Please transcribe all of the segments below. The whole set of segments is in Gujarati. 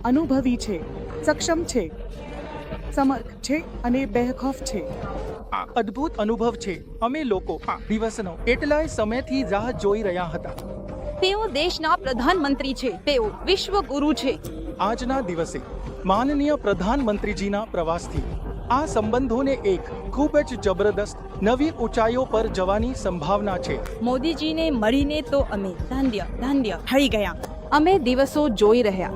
અનુભવી છે, સક્ષમ છે, સમર્થ છે અને બેખૌફ છે. અદ્ભુત અનુભવ છે. અમે લોકો દિવસનો એટલાય સમયથી રાહ જોઈ રહ્યા હતા. તેઓ દેશના પ્રધાનમંત્રી છે. તેઓ વિશ્વગુરુ છે. આજના દિવસે માનનીય પ્રધાનમંત્રીજીના પ્રવાસથી આ સંબંધોને એક ખૂબ જ જબરદસ્ત નવી ઊંચાઈઓ પર જવાની સંભાવના છે. મોદીજીને મળીને તો અમે ધન્ય થઈ ગયા. અમે દિવસો જોઈ રહ્યા.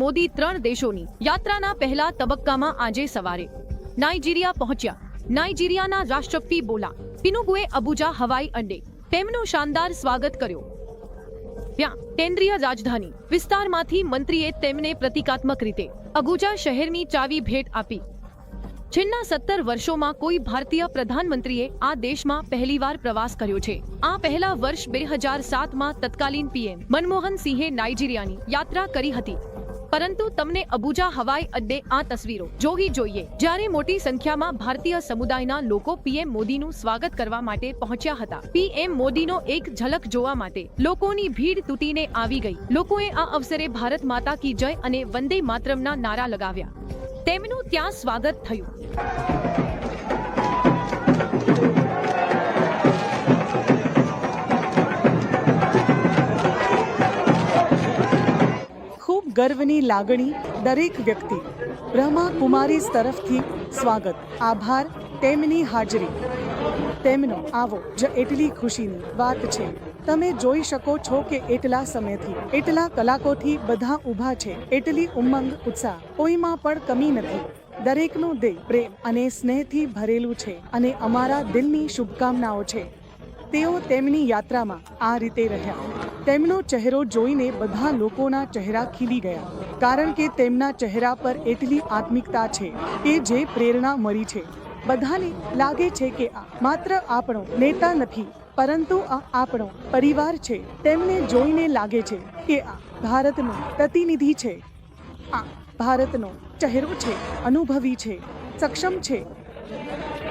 મોદી 3 દેશોની યાત્રાના પહેલા તબક્કામાં આજે સવારે નાઇજીરિયા પહોંચ્યા. નાઇજીરિયાના રાષ્ટ્રપતિ બોલા તિનુબુએ અબુજા હવાઈ અડ્ડે તેમનું શાનદાર સ્વાગત કર્યું. ત્યાં કેન્દ્રીય રાજધાની વિસ્તારમાંથી મંત્રીએ તેમને પ્રતિકાત્મક રીતે અબુજા શહેરની ચાવી ભેટ આપી. છેલ્લા 17 વર્ષોમાં કોઈ ભારતીય પ્રધાનમંત્રીએ આ દેશમાં પહેલીવાર પ્રવાસ કર્યો છે. આ પહેલા વર્ષ 2007માં તત્કાલીન પીએમ મનમોહન સિંહે નાઇજીરિયાની યાત્રા કરી હતી. પરંતુ તમને અબુજા હવાઈ અડ્ડે આ તસવીરો જોવી જોઈએ, જ્યારે મોટી સંખ્યામાં ભારતીય સમુદાયના લોકો પીએમ મોદીનું સ્વાગત કરવા માટે પહોંચ્યા હતા. પીએમ મોદીનો એક ઝલક જોવા માટે લોકોની ભીડ તૂટીને આવી ગઈ. લોકોએ આ અવસરે ભારત માતા કી જય અને વંદે માતરમના નારા લગાવ્યા. તેમનું ત્યાં સ્વાગત થયું. ગર્વની લાગણી દરેક વ્યક્તિ. બ્રહ્મા કુમારીઝ તરફથી સ્વાગત, આભાર, તેમની હાજરી, તેમનો આવો જ એટલી ખુશીની વાત છે. તમે જોઈ શકો છો કે એટલા સમયથી, એટલા કલાકોથી બધા ઊભા છે. એટલી ઉમંગ, ઉત્સાહ, કોઈમાં પણ કમી નથી. દરેકનું દિલ પ્રેમ અને સ્નેહથી ભરેલું છે અને અમારા દિલની શુભકામનાઓ છે. તેઓ તેમની યાત્રામાં આ રીતે રહ્યા. તેમનો ચહેરો જોઈને બધા લોકોના ચહેરા ખીલી ગયા, કારણ કે તેમના ચહેરા પર એટલી આત્મિકતા છે કે જે પ્રેરણા મળી છે. બધાને લાગે છે કે આ માત્ર આપણો નેતા નથી, પરંતુ આ આપણો પરિવાર છે. તેમને જોઈને લાગે છે કે આ ભારતનો પ્રતિનિધિ છે. આ ભારતનો ચહેરો છે, અનુભવી છે, સક્ષમ છે,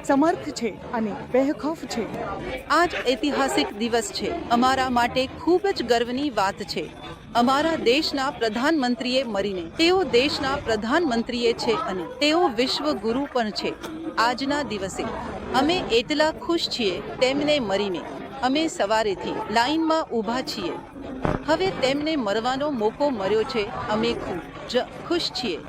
સમર્થ છે અને બેખૌફ છે. આજ ઐતિહાસિક દિવસ છે. અમારા માટે ખૂબ જ ગર્વની વાત છે. અમારા દેશના પ્રધાનમંત્રીએ મળીને, તેઓ દેશના પ્રધાનમંત્રીએ છે અને તેઓ વિશ્વગુરુ પણ છે. આજના દિવસે અમે એટલા ખુશ છીએ તેમને મળીને. અમે સવારેથી લાઈનમાં ઊભા છીએ. હવે તેમને મળવાનો મોકો મળ્યો છે. અમે ખૂબ જ ખુશ છીએ.